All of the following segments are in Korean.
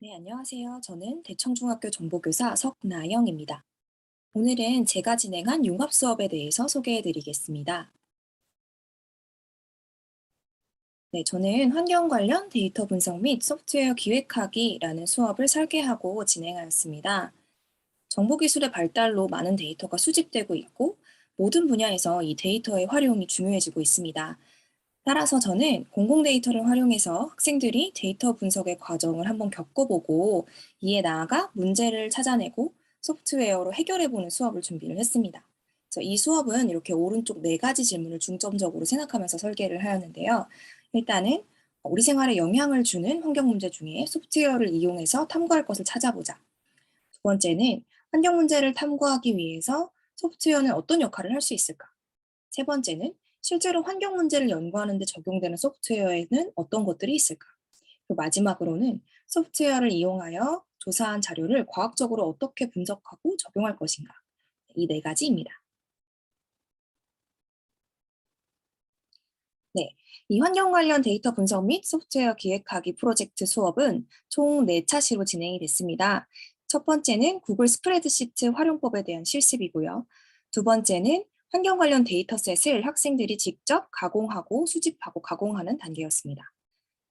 네, 안녕하세요. 저는 대청중학교 정보교사 석나영입니다. 오늘은 제가 진행한 융합 수업에 대해서 소개해 드리겠습니다. 네, 저는 환경 관련 데이터 분석 및 소프트웨어 기획하기라는 수업을 설계하고 진행하였습니다. 정보기술의 발달로 많은 데이터가 수집되고 있고 모든 분야에서 이 데이터의 활용이 중요해지고 있습니다. 따라서 저는 공공 데이터를 활용해서 학생들이 데이터 분석의 과정을 한번 겪어보고 이에 나아가 문제를 찾아내고 소프트웨어로 해결해보는 수업을 준비를 했습니다. 그래서 이 수업은 이렇게 오른쪽 네 가지 질문을 중점적으로 생각하면서 설계를 하였는데요. 일단은 우리 생활에 영향을 주는 환경 문제 중에 소프트웨어를 이용해서 탐구할 것을 찾아보자. 두 번째는 환경 문제를 탐구하기 위해서 소프트웨어는 어떤 역할을 할 수 있을까? 세 번째는 실제로 환경 문제를 연구하는 데 적용되는 소프트웨어에는 어떤 것들이 있을까? 그리고 마지막으로는 소프트웨어를 이용하여 조사한 자료를 과학적으로 어떻게 분석하고 적용할 것인가? 이 네 가지입니다. 네, 이 환경 관련 데이터 분석 및 소프트웨어 기획하기 프로젝트 수업은 총 4차시로 진행이 됐습니다. 첫 번째는 구글 스프레드시트 활용법에 대한 실습이고요. 두 번째는 환경 관련 데이터셋을 학생들이 직접 가공하고 수집하고 가공하는 단계였습니다.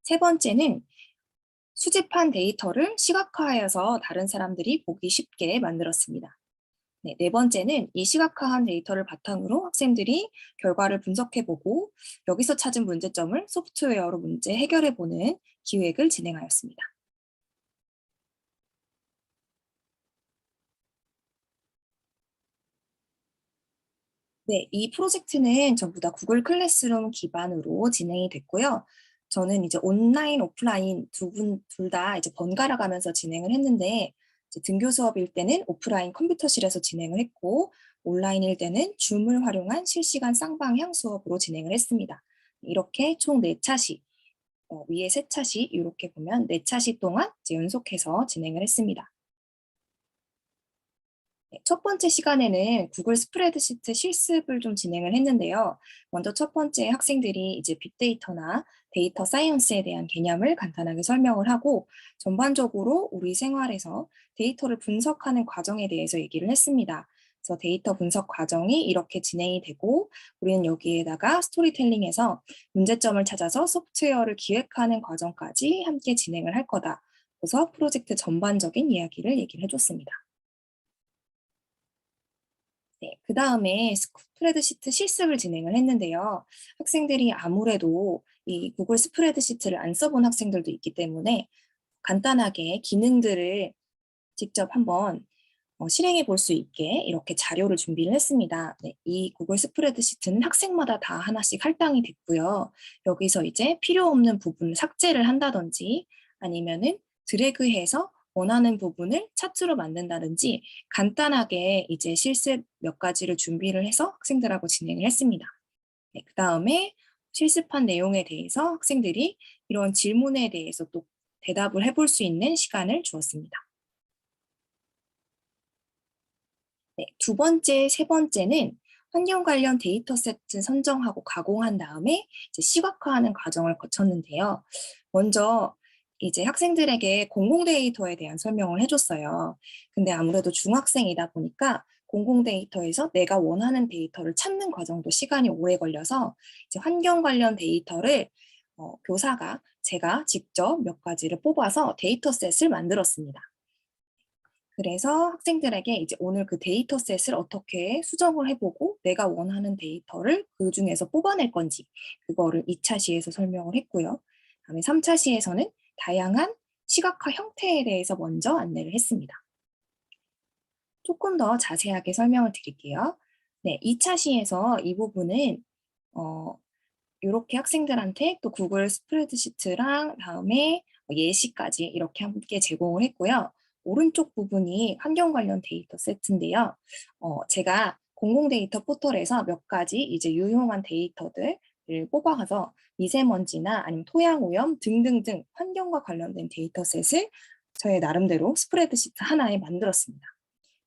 세 번째는 수집한 데이터를 시각화하여서 다른 사람들이 보기 쉽게 만들었습니다. 네, 네 번째는 이 시각화한 데이터를 바탕으로 학생들이 결과를 분석해보고 여기서 찾은 문제점을 소프트웨어로 문제 해결해보는 기획을 진행하였습니다. 네, 이 프로젝트는 전부 다 구글 클래스룸 기반으로 진행이 됐고요. 저는 이제 온라인, 오프라인 둘 다 이제 번갈아 가면서 진행을 했는데, 이제 등교 수업일 때는 오프라인 컴퓨터실에서 진행을 했고, 온라인일 때는 줌을 활용한 실시간 쌍방향 수업으로 진행을 했습니다. 이렇게 총 4차시, 위에 3차시, 이렇게 보면 4차시 동안 이제 연속해서 진행을 했습니다. 네, 첫 번째 시간에는 구글 스프레드시트 실습을 좀 진행을 했는데요. 먼저 첫 번째 학생들이 이제 빅데이터나 데이터 사이언스에 대한 개념을 간단하게 설명을 하고 전반적으로 우리 생활에서 데이터를 분석하는 과정에 대해서 얘기를 했습니다. 그래서 데이터 분석 과정이 이렇게 진행이 되고 우리는 여기에다가 스토리텔링에서 문제점을 찾아서 소프트웨어를 기획하는 과정까지 함께 진행을 할 거다. 그래서 프로젝트 전반적인 이야기를 얘기를 해줬습니다. 네, 그다음에 스프레드시트 실습을 진행을 했는데요. 학생들이 아무래도 이 구글 스프레드시트를 안 써본 학생들도 있기 때문에 간단하게 기능들을 직접 한번 실행해 볼 수 있게 이렇게 자료를 준비를 했습니다. 네, 이 구글 스프레드시트는 학생마다 다 하나씩 할당이 됐고요. 여기서 이제 필요 없는 부분을 삭제를 한다든지 아니면은 드래그해서 원하는 부분을 차트로 만든다든지 간단하게 이제 실습 몇 가지를 준비를 해서 학생들하고 진행을 했습니다. 네, 그다음에 실습한 내용에 대해서 학생들이 이런 질문에 대해서 또 대답을 해볼 수 있는 시간을 주었습니다. 네, 두 번째, 세 번째는 환경 관련 데이터 세트 선정하고 가공한 다음에 이제 시각화하는 과정을 거쳤는데요. 먼저 이제 학생들에게 공공 데이터에 대한 설명을 해줬어요. 근데 아무래도 중학생이다 보니까 공공 데이터에서 내가 원하는 데이터를 찾는 과정도 시간이 오래 걸려서 이제 환경 관련 데이터를 교사가 제가 직접 몇 가지를 뽑아서 데이터셋을 만들었습니다. 그래서 학생들에게 이제 오늘 그 데이터셋을 어떻게 수정을 해보고 내가 원하는 데이터를 그 중에서 뽑아낼 건지 그거를 2차 시에서 설명을 했고요. 다음에 3차 시에서는 다양한 시각화 형태에 대해서 먼저 안내를 했습니다. 조금 더 자세하게 설명을 드릴게요. 네, 2차 시에서 이 부분은 어, 이렇게 학생들한테 또 구글 스프레드시트랑 다음에 예시까지 이렇게 함께 제공을 했고요. 오른쪽 부분이 환경 관련 데이터 세트인데요. 제가 공공 데이터 포털에서 몇 가지 이제 유용한 데이터들을 뽑아가서 미세먼지나 아니면 토양 오염 등등등 환경과 관련된 데이터셋을 저의 나름대로 스프레드시트 하나에 만들었습니다.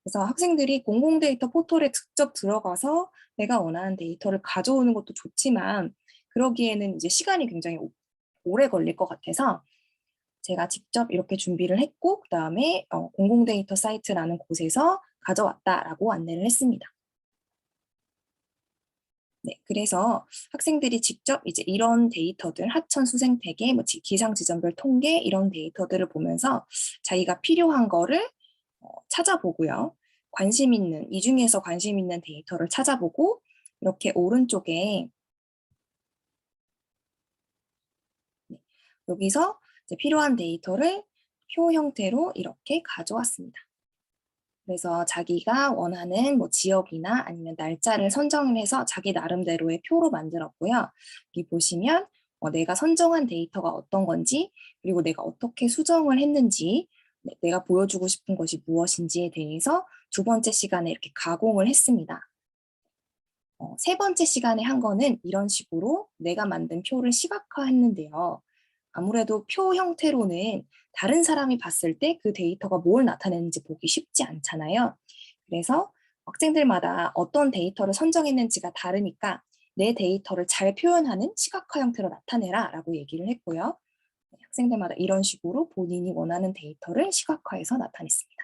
그래서 학생들이 공공 데이터 포털에 직접 들어가서 내가 원하는 데이터를 가져오는 것도 좋지만 그러기에는 이제 시간이 굉장히 오래 걸릴 것 같아서 제가 직접 이렇게 준비를 했고 그다음에 공공 데이터 사이트라는 곳에서 가져왔다라고 안내를 했습니다. 네, 그래서 학생들이 직접 이제 이런 데이터들, 하천 수생태계, 뭐 기상 지점별 통계 이런 데이터들을 보면서 자기가 필요한 거를 찾아보고요. 관심 있는, 이 중에서 관심 있는 데이터를 찾아보고 이렇게 오른쪽에 네, 여기서 이제 필요한 데이터를 표 형태로 이렇게 가져왔습니다. 그래서 자기가 원하는 뭐 지역이나 아니면 날짜를 선정을 해서 자기 나름대로의 표로 만들었고요. 여기 보시면 내가 선정한 데이터가 어떤 건지, 그리고 내가 어떻게 수정을 했는지, 내가 보여주고 싶은 것이 무엇인지에 대해서 두 번째 시간에 이렇게 가공을 했습니다. 세 번째 시간에 한 거는 이런 식으로 내가 만든 표를 시각화했는데요. 아무래도 표 형태로는 다른 사람이 봤을 때 그 데이터가 뭘 나타내는지 보기 쉽지 않잖아요. 그래서 학생들마다 어떤 데이터를 선정했는지가 다르니까 내 데이터를 잘 표현하는 시각화 형태로 나타내라 라고 얘기를 했고요. 학생들마다 이런 식으로 본인이 원하는 데이터를 시각화해서 나타냈습니다.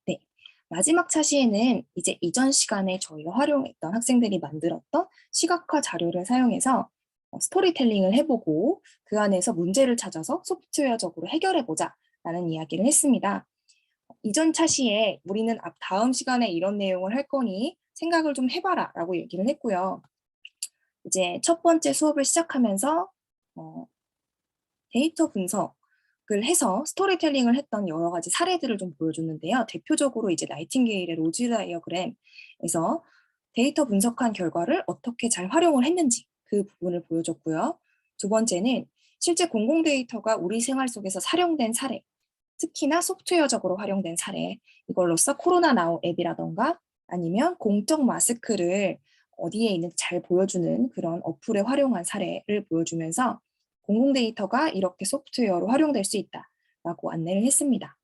네. 마지막 차시에는 이제 이전 시간에 저희가 활용했던 학생들이 만들었던 시각화 자료를 사용해서 스토리텔링을 해보고 그 안에서 문제를 찾아서 소프트웨어적으로 해결해보자 라는 이야기를 했습니다. 이전 차시에 우리는 다음 시간에 이런 내용을 할 거니 생각을 좀 해봐라 라고 얘기를 했고요. 이제 첫 번째 수업을 시작하면서 데이터 분석을 해서 스토리텔링을 했던 여러 가지 사례들을 좀 보여줬는데요. 대표적으로 이제 나이팅게일의 로즈 다이어그램에서 데이터 분석한 결과를 어떻게 잘 활용을 했는지 그 부분을 보여줬고요. 두 번째는 실제 공공 데이터가 우리 생활 속에서 사용된 사례, 특히나 소프트웨어적으로 활용된 사례, 이걸로써 코로나 나우 앱이라던가 아니면 공적 마스크를 어디에 있는지 잘 보여주는 그런 어플에 활용한 사례를 보여주면서 공공 데이터가 이렇게 소프트웨어로 활용될 수 있다라고 안내를 했습니다.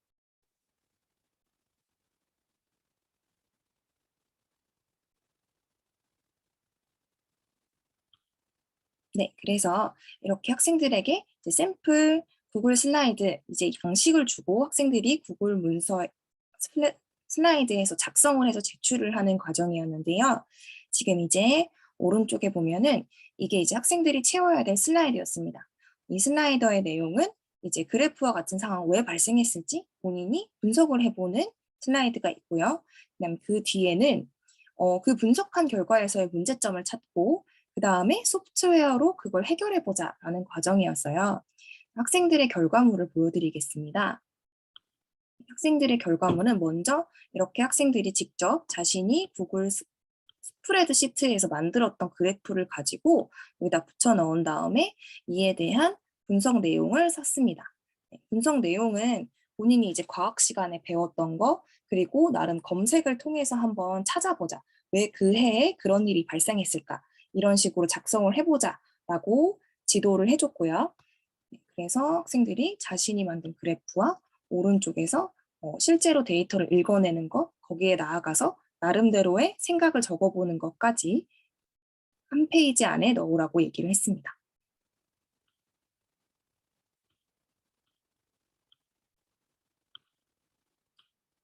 네, 그래서 이렇게 학생들에게 이제 샘플 구글 슬라이드 이제 양식을 주고 학생들이 구글 문서 슬라이드에서 작성을 해서 제출을 하는 과정이었는데요. 지금 이제 오른쪽에 보면은 이게 이제 학생들이 채워야 될 슬라이드였습니다. 이 슬라이더의 내용은 이제 그래프와 같은 상황 왜 발생했을지 본인이 분석을 해보는 슬라이드가 있고요. 그다음 그 뒤에는 그 분석한 결과에서의 문제점을 찾고 그 다음에 소프트웨어로 그걸 해결해보자라는 과정이었어요. 학생들의 결과물을 보여드리겠습니다. 학생들의 결과물은 먼저 이렇게 학생들이 직접 자신이 구글 스프레드시트에서 만들었던 그래프를 가지고 여기다 붙여 넣은 다음에 이에 대한 분석 내용을 썼습니다. 분석 내용은 본인이 이제 과학 시간에 배웠던 거 그리고 나름 검색을 통해서 한번 찾아보자. 왜 그 해에 그런 일이 발생했을까? 이런 식으로 작성을 해보자라고 지도를 해줬고요. 그래서 학생들이 자신이 만든 그래프와 오른쪽에서 실제로 데이터를 읽어내는 것, 거기에 나아가서 나름대로의 생각을 적어보는 것까지 한 페이지 안에 넣으라고 얘기를 했습니다.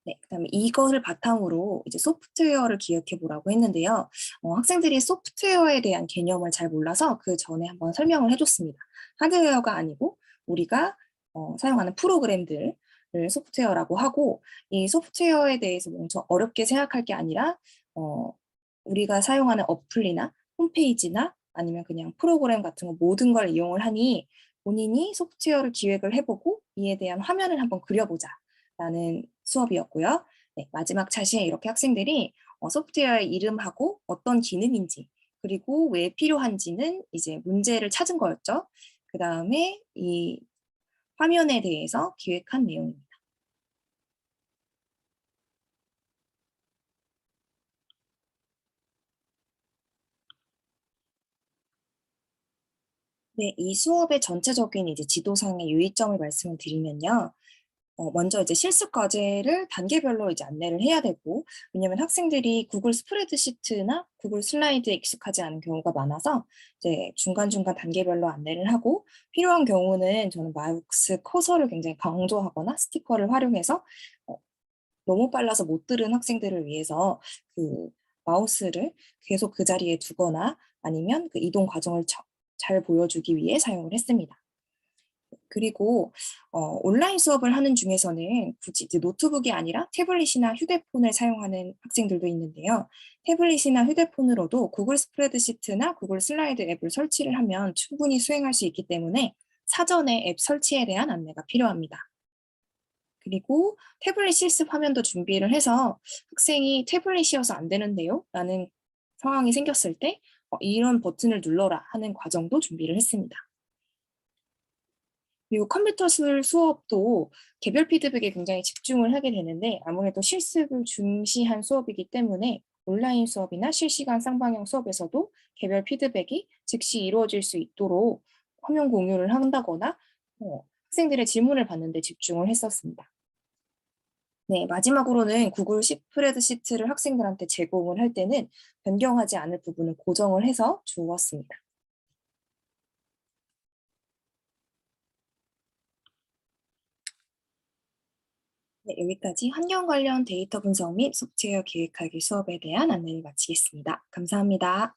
네, 그다음에 이것을 바탕으로 이제 소프트웨어를 기획해 보라고 했는데요. 학생들이 소프트웨어에 대한 개념을 잘 몰라서 그 전에 한번 설명을 해줬습니다. 하드웨어가 아니고 우리가 사용하는 프로그램들을 소프트웨어라고 하고 이 소프트웨어에 대해서 먼저 어렵게 생각할 게 아니라 우리가 사용하는 어플이나 홈페이지나 아니면 그냥 프로그램 같은 거 모든 걸 이용을 하니 본인이 소프트웨어를 기획을 해보고 이에 대한 화면을 한번 그려보자. 라는 수업이었고요. 네, 마지막 차시에 이렇게 학생들이 소프트웨어의 이름하고 어떤 기능인지 그리고 왜 필요한지는 이제 문제를 찾은 거였죠. 그 다음에 이 화면에 대해서 기획한 내용입니다. 네, 이 수업의 전체적인 이제 지도상의 유의점을 말씀을 드리면요. 먼저 이제 실습 과제를 단계별로 이제 안내를 해야 되고, 왜냐면 학생들이 구글 스프레드시트나 구글 슬라이드에 익숙하지 않은 경우가 많아서 이제 중간중간 단계별로 안내를 하고, 필요한 경우는 저는 마우스 커서를 굉장히 강조하거나 스티커를 활용해서 어, 너무 빨라서 못 들은 학생들을 위해서 그 마우스를 계속 그 자리에 두거나 아니면 그 이동 과정을 잘 보여주기 위해 사용을 했습니다. 그리고 온라인 수업을 하는 중에서는 굳이 이제 노트북이 아니라 태블릿이나 휴대폰을 사용하는 학생들도 있는데요. 태블릿이나 휴대폰으로도 구글 스프레드시트나 구글 슬라이드 앱을 설치를 하면 충분히 수행할 수 있기 때문에 사전에 앱 설치에 대한 안내가 필요합니다. 그리고 태블릿 실습 화면도 준비를 해서 학생이 태블릿이어서 안 되는데요? 라는 상황이 생겼을 때 이런 버튼을 눌러라 하는 과정도 준비를 했습니다. 그리고 컴퓨터술 수업도 개별 피드백에 굉장히 집중을 하게 되는데 아무래도 실습을 중시한 수업이기 때문에 온라인 수업이나 실시간 쌍방향 수업에서도 개별 피드백이 즉시 이루어질 수 있도록 화면 공유를 한다거나 학생들의 질문을 받는 데 집중을 했었습니다. 네, 마지막으로는 구글 스프레드시트를 학생들한테 제공을 할 때는 변경하지 않을 부분은 고정을 해서 주었습니다. 네, 여기까지 환경 관련 데이터 분석 및 소프트웨어 기획하기 수업에 대한 안내를 마치겠습니다. 감사합니다.